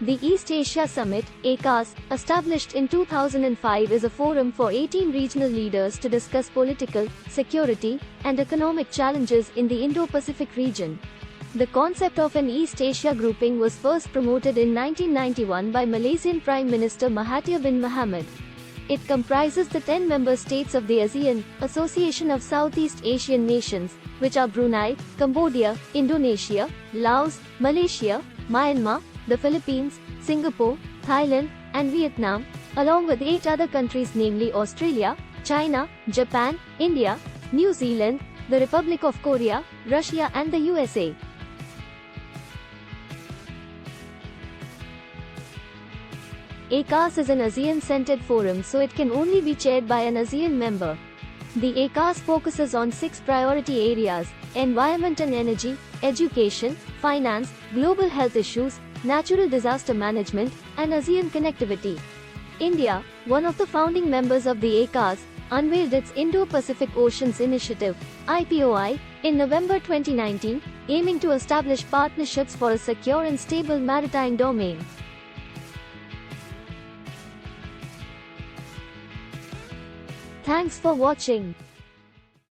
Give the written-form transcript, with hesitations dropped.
The East Asia Summit, (ACAS), established in 2005, is a forum for 18 regional leaders to discuss political, security, and economic challenges in the Indo-Pacific region. The concept of an East Asia grouping was first promoted in 1991 by Malaysian Prime Minister Mahathir bin Mohamad. It comprises the 10 member states of the ASEAN, Association of Southeast Asian Nations, which are Brunei, Cambodia, Indonesia, Laos, Malaysia, Myanmar, the Philippines, Singapore, Thailand, and Vietnam, along with 8 other countries, namely Australia, China, Japan, India, New Zealand, the Republic of Korea, Russia, and the USA. ACAS is an ASEAN-centered forum, so it can only be chaired by an ASEAN member. The ACAS focuses on 6 priority areas: environment and energy, education, finance, global health issues, natural disaster management, and ASEAN connectivity. India, one of the founding members of the ACAS, unveiled its Indo-Pacific Oceans Initiative (IPOI) in November 2019, aiming to establish partnerships for a secure and stable maritime domain. Thanks for watching.